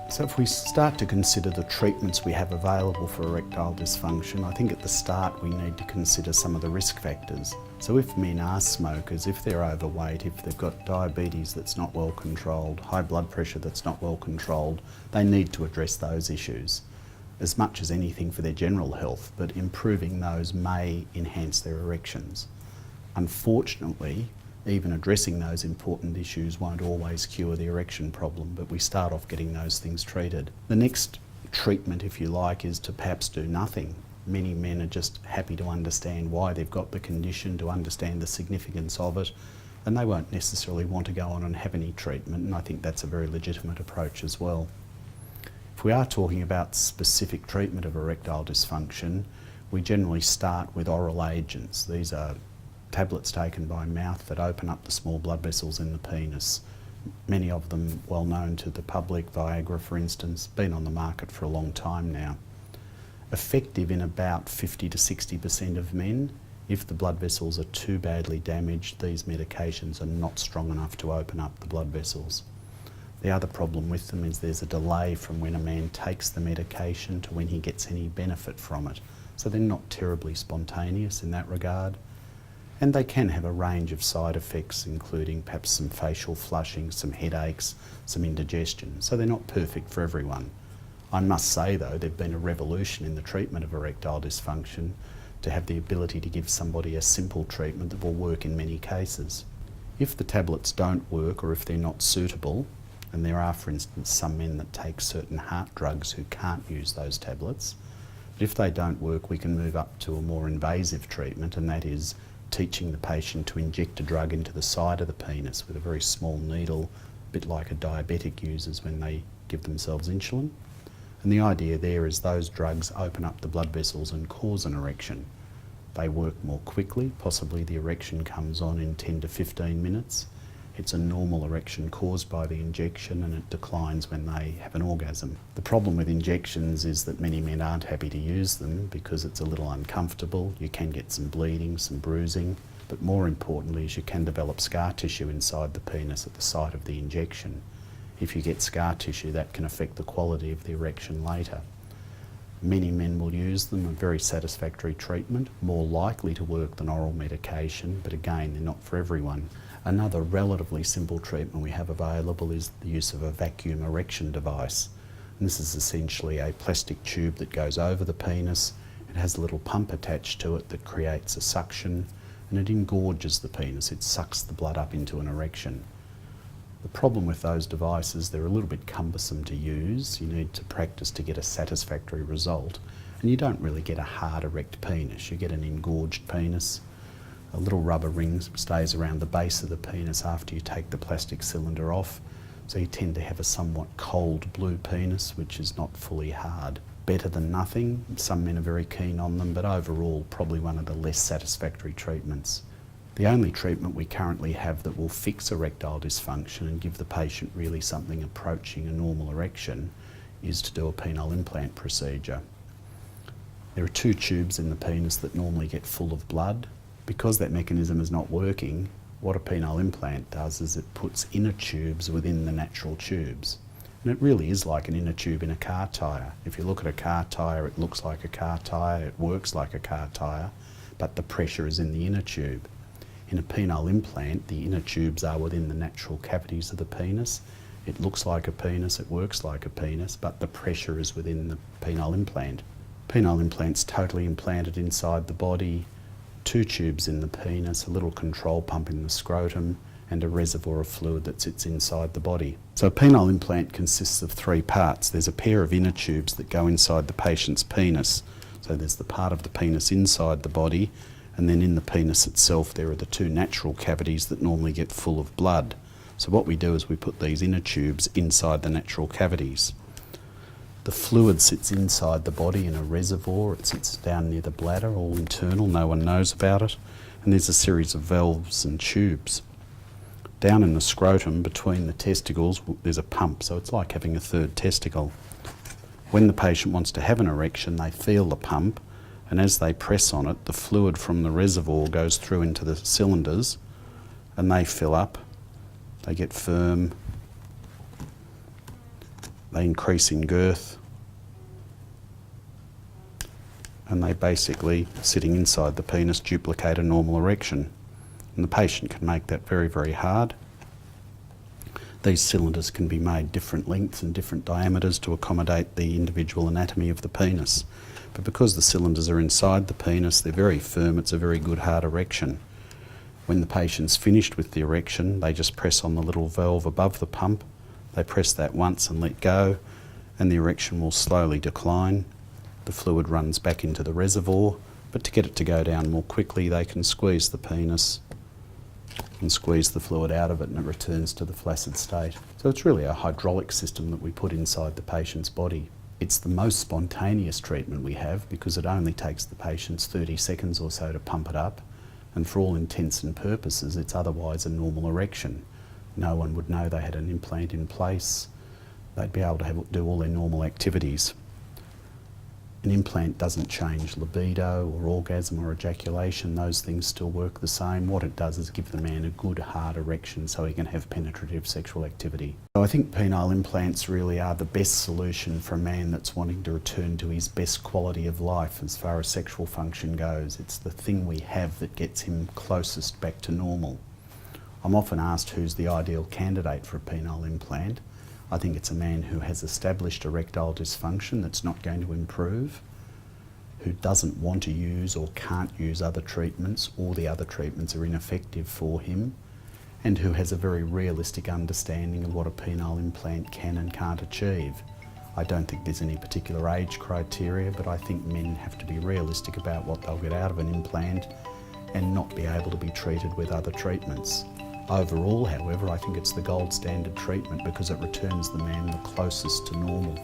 So if we start to consider the treatments we have available for erectile dysfunction, I think at the start we need to consider some of the risk factors. So if men are smokers, if they're overweight, if they've got diabetes that's not well controlled, high blood pressure that's not well controlled, they need to address those issues as much as anything for their general health, but improving those may enhance their erections. Unfortunately, even addressing those important issues won't always cure the erection problem, but we start off getting those things treated. The next treatment, if you like, is to perhaps do nothing. Many men are just happy to understand why they've got the condition, to understand the significance of it, and they won't necessarily want to go on and have any treatment, and I think that's a very legitimate approach as well. If we are talking about specific treatment of erectile dysfunction, we generally start with oral agents. These are tablets taken by mouth that open up the small blood vessels in the penis. Many of them well known to the public, Viagra for instance, been on the market for a long time now. Effective in about 50 to 60% of men. If the blood vessels are too badly damaged, these medications are not strong enough to open up the blood vessels. The other problem with them is there's a delay from when a man takes the medication to when he gets any benefit from it. So they're not terribly spontaneous in that regard. And they can have a range of side effects, including perhaps some facial flushing, some headaches, some indigestion. So they're not perfect for everyone. I must say though, there's been a revolution in the treatment of erectile dysfunction to have the ability to give somebody a simple treatment that will work in many cases. If the tablets don't work or if they're not suitable, and there are for instance some men that take certain heart drugs who can't use those tablets, but if they don't work we can move up to a more invasive treatment, and that is teaching the patient to inject a drug into the side of the penis with a very small needle, a bit like a diabetic uses when they give themselves insulin. And the idea there is those drugs open up the blood vessels and cause an erection. They work more quickly, possibly the erection comes on in 10 to 15 minutes. It's a normal erection caused by the injection and it declines when they have an orgasm. The problem with injections is that many men aren't happy to use them because it's a little uncomfortable. You can get some bleeding, some bruising, but more importantly is you can develop scar tissue inside the penis at the site of the injection. If you get scar tissue, that can affect the quality of the erection later. Many men will use them, a very satisfactory treatment, more likely to work than oral medication, but again, they're not for everyone. Another relatively simple treatment we have available is the use of a vacuum erection device. And this is essentially a plastic tube that goes over the penis. It has a little pump attached to it that creates a suction, and it engorges the penis. It sucks the blood up into an erection. The problem with those devices, they're a little bit cumbersome to use. You need to practice to get a satisfactory result, and you don't really get a hard erect penis. You get an engorged penis. A little rubber ring stays around the base of the penis after you take the plastic cylinder off, so you tend to have a somewhat cold blue penis, which is not fully hard. Better than nothing. Some men are very keen on them, but overall probably one of the less satisfactory treatments. The only treatment we currently have that will fix erectile dysfunction and give the patient really something approaching a normal erection is to do a penile implant procedure. There are two tubes in the penis that normally get full of blood. Because that mechanism is not working, what a penile implant does is it puts inner tubes within the natural tubes. And it really is like an inner tube in a car tyre. If you look at a car tyre, it looks like a car tyre, it works like a car tyre, but the pressure is in the inner tube. In a penile implant, the inner tubes are within the natural cavities of the penis. It looks like a penis, it works like a penis, but the pressure is within the penile implant. Penile implant's totally implanted inside the body. Two tubes in the penis, a little control pump in the scrotum, and a reservoir of fluid that sits inside the body. So a penile implant consists of three parts. There's a pair of inner tubes that go inside the patient's penis. So there's the part of the penis inside the body, and then in the penis itself there are the two natural cavities that normally get full of blood. So what we do is we put these inner tubes inside the natural cavities. The fluid sits inside the body in a reservoir. It sits down near the bladder, all internal, no one knows about it. And there's a series of valves and tubes. Down in the scrotum, between the testicles, there's a pump, so it's like having a third testicle. When the patient wants to have an erection, they feel the pump, and as they press on it, the fluid from the reservoir goes through into the cylinders, and they fill up, they get firm, They increase in girth, and they basically, sitting inside the penis, duplicate a normal erection. And the patient can make that very, very hard. These cylinders can be made different lengths and different diameters to accommodate the individual anatomy of the penis. But because the cylinders are inside the penis, they're very firm. It's a very good hard erection. When the patient's finished with the erection, they just press on the little valve above the pump. They press that once and let go, and the erection will slowly decline. The fluid runs back into the reservoir, but to get it to go down more quickly, they can squeeze the penis and squeeze the fluid out of it, and it returns to the flaccid state. So it's really a hydraulic system that we put inside the patient's body. It's the most spontaneous treatment we have because it only takes the patients 30 seconds or so to pump it up, and for all intents and purposes it's otherwise a normal erection. No one would know they had an implant in place. They'd be able to do all their normal activities. An implant doesn't change libido or orgasm or ejaculation. Those things still work the same. What it does is give the man a good hard erection so he can have penetrative sexual activity. So I think penile implants really are the best solution for a man that's wanting to return to his best quality of life as far as sexual function goes. It's the thing we have that gets him closest back to normal. I'm often asked who's the ideal candidate for a penile implant. I think it's a man who has established erectile dysfunction that's not going to improve, who doesn't want to use or can't use other treatments, or the other treatments are ineffective for him, and who has a very realistic understanding of what a penile implant can and can't achieve. I don't think there's any particular age criteria, but I think men have to be realistic about what they'll get out of an implant and not be able to be treated with other treatments. Overall, however, I think it's the gold standard treatment because it returns the man the closest to normal.